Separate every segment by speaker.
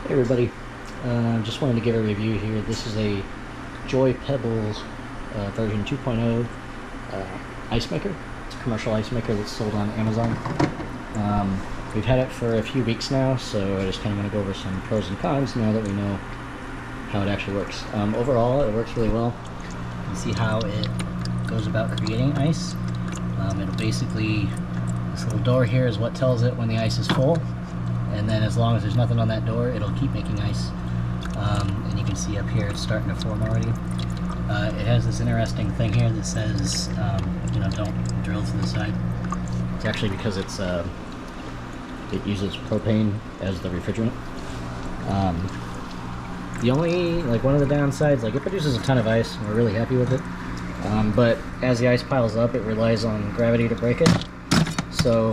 Speaker 1: Hey everybody, just wanted to give a review here. This is a Joy Pebble version 2.0 ice maker. It's a commercial ice maker that's sold on Amazon. We've had it for a few weeks now, so I just kind of want to go over some pros and cons now that we know how it actually works. Overall, it works really well. You can see how it goes about creating ice. It'll basically, this little door here is what tells it when the ice is full. And then as long as there's nothing on that door, it'll keep making ice. And you can see up here it's starting to form already. It has this interesting thing here that says, don't drill to the side. It's actually because it uses propane as the refrigerant. The only, one of the downsides, it produces a ton of ice, and we're really happy with it. But as the ice piles up, it relies on gravity to break it. So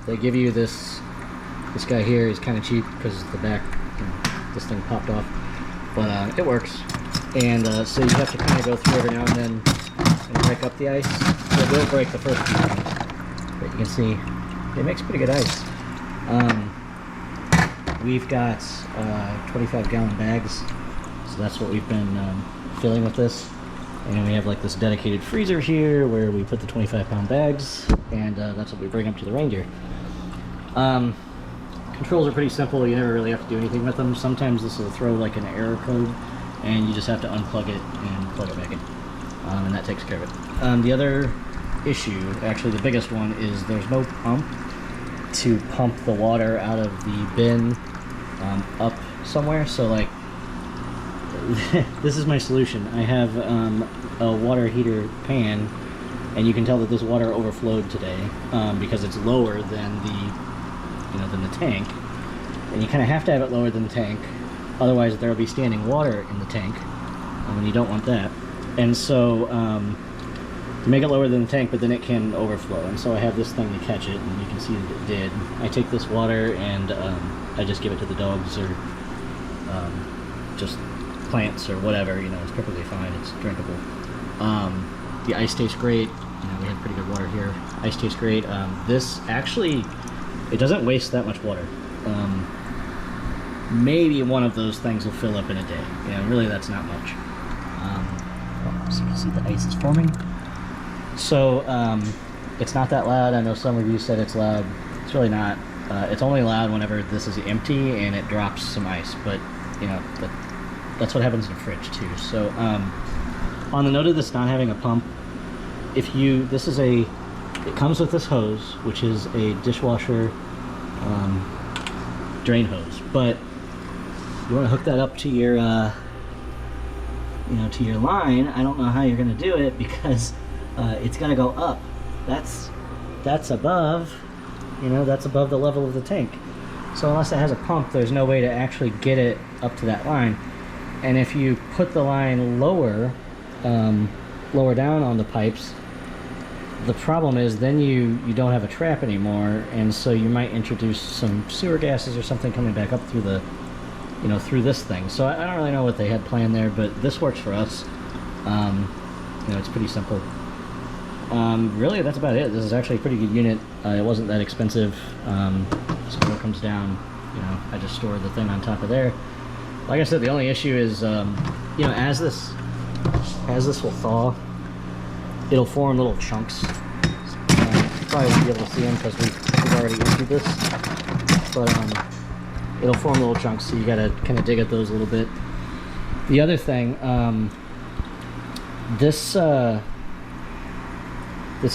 Speaker 1: they give you this guy here is kind of cheap because the back, this thing popped off, but it works. And so you have to kind of go through every now and then and break up the ice. So it will break the first few times, but you can see it makes pretty good ice. We've got 25-gallon bags, so that's what we've been filling with this. And we have this dedicated freezer here where we put the 25-pound bags, and that's what we bring up to the reindeer. Controls are pretty simple. You never really have to do anything with them. Sometimes this will throw an error code, and you just have to unplug it and plug it back in, and that takes care of it. The other issue, actually the biggest one, is there's no pump to pump the water out of the bin up somewhere. So this is my solution. I have a water heater pan, and you can tell that this water overflowed today because it's lower than the tank, and you kind of have to have it lower than the tank, otherwise there will be standing water in the tank, and you don't want that. And so to make it lower than the tank, but then it can overflow, and so I have this thing to catch it, and you can see that it did. I take this water and I just give it to the dogs, or just plants or whatever. It's perfectly fine. It's drinkable. The ice tastes great. We have pretty good water here. Ice tastes great. This actually, it doesn't waste that much water. Maybe one of those things will fill up in a day. Really that's not much. So you can see the ice is forming. So it's not that loud. I know some of you said it's loud. It's really not. It's only loud whenever this is empty and it drops some ice, but that's what happens in the fridge too. So on the note of this not having a pump, it comes with this hose, which is a dishwasher drain hose, but you want to hook that up to your to your line. I don't know how you're going to do it because it's got to go up. That's above, that's above the level of the tank. So unless it has a pump, there's no way to actually get it up to that line. And if you put the line lower down on the pipes, the problem is then you don't have a trap anymore, and so you might introduce some sewer gases or something coming back up through the through this thing. So I don't really know what they had planned there, but this works for us. It's pretty simple. Really that's about it. This is actually a pretty good unit. It wasn't that expensive. So when it comes down, I just store the thing on top of there. Like I said, the only issue is as this will thaw, it'll form little chunks. You probably won't be able to see them because we've already emptied this, but it'll form little chunks, so you gotta kind of dig at those a little bit. The other thing, this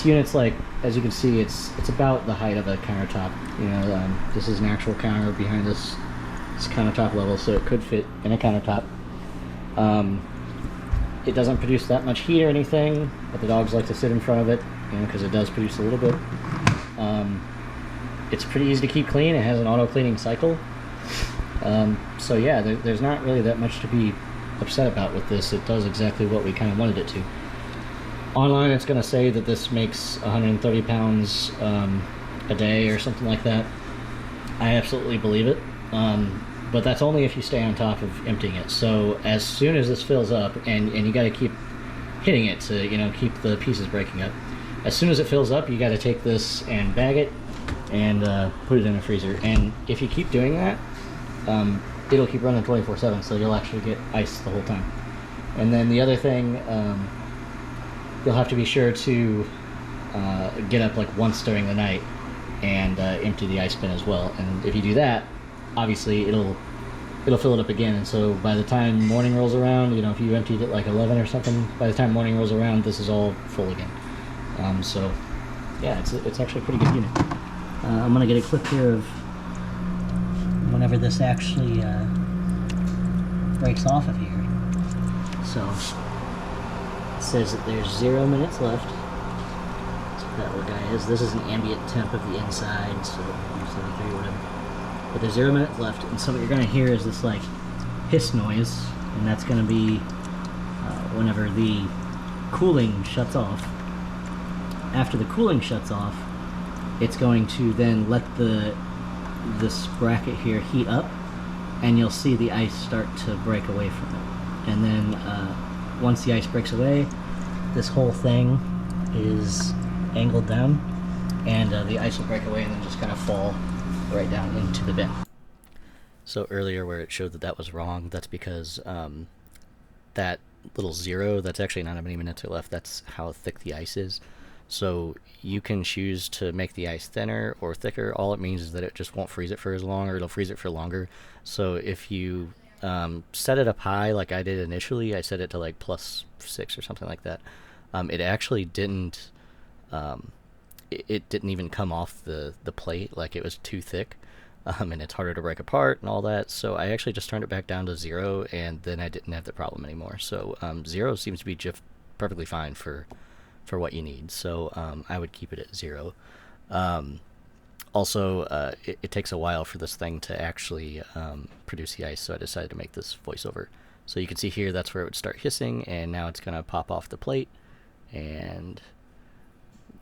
Speaker 1: unit's as you can see, it's about the height of a countertop. This is an actual counter behind this countertop level, so it could fit in a countertop. It doesn't produce that much heat or anything, but the dogs like to sit in front of it, because it does produce a little bit. It's pretty easy to keep clean. It has an auto cleaning cycle. So yeah, there's not really that much to be upset about with this. It does exactly what we kind of wanted it to. Online it's going to say that this makes 130 pounds a day or something like that. I absolutely believe it. But that's only if you stay on top of emptying it. So as soon as this fills up, and you got to keep hitting it to keep the pieces breaking up. As soon as it fills up, you got to take this and bag it and put it in a freezer. And if you keep doing that, it'll keep running 24/7, so you'll actually get ice the whole time. And then the other thing, you'll have to be sure to get up like once during the night and empty the ice bin as well. And if you do that, obviously it'll fill it up again. And so by the time morning rolls around, if you emptied it like 11 or something, by the time morning rolls around, this is all full again. So yeah, it's actually a pretty good unit. I'm gonna get a clip here of whenever this actually breaks off of here. So it says that there's 0 minutes left. That's what that little guy is. This is an ambient temp of the inside, so 73 or whatever. But there's 0 minutes left, and so what you're gonna hear is this like hiss noise, and that's gonna be whenever the cooling shuts off. After the cooling shuts off, it's going to then let this bracket here heat up, and you'll see the ice start to break away from it. And then once the ice breaks away, this whole thing is angled down, and the ice will break away and then just kind of fall right down into the bin. So earlier where it showed that was wrong, that's because that little 0, that's actually not how many minutes are left, that's how thick the ice is. So you can choose to make the ice thinner or thicker. All it means is that it just won't freeze it for as long, or it'll freeze it for longer. So if you set it up high like I did initially, I set it to like +6 or something like that, it actually didn't it didn't even come off the plate, like it was too thick, and it's harder to break apart and all that. So I actually just turned it back down to 0, and then I didn't have the problem anymore. So 0 seems to be just perfectly fine for what you need. So I would keep it at 0. Also, it takes a while for this thing to actually produce the ice, so I decided to make this voiceover. So you can see here, that's where it would start hissing, and now it's going to pop off the plate, and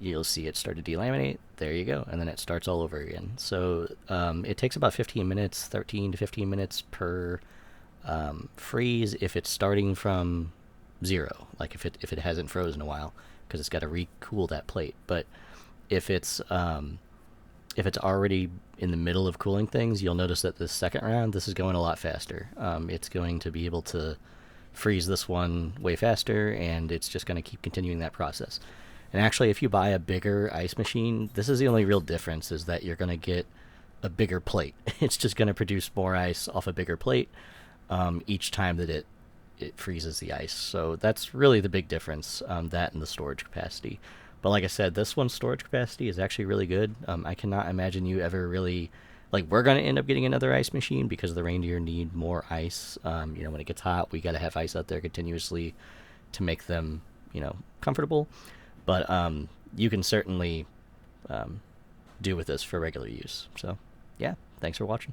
Speaker 1: you'll see it start to delaminate. There you go, and then it starts all over again. So it takes about 15 minutes, 13 to 15 minutes per freeze if it's starting from 0, like if it hasn't frozen a while, because it's got to recool that plate. But if it's already in the middle of cooling things, you'll notice that the second round, this is going a lot faster. It's going to be able to freeze this one way faster, and it's just going to keep continuing that process. And actually, if you buy a bigger ice machine, this is the only real difference, is that you're going to get a bigger plate. It's just going to produce more ice off a bigger plate each time that it freezes the ice. So that's really the big difference, that and the storage capacity. But like I said, this one's storage capacity is actually really good. I cannot imagine you ever really, like, we're going to end up getting another ice machine because the reindeer need more ice. When it gets hot, we got to have ice out there continuously to make them, comfortable. But you can certainly do with this for regular use. So yeah, thanks for watching.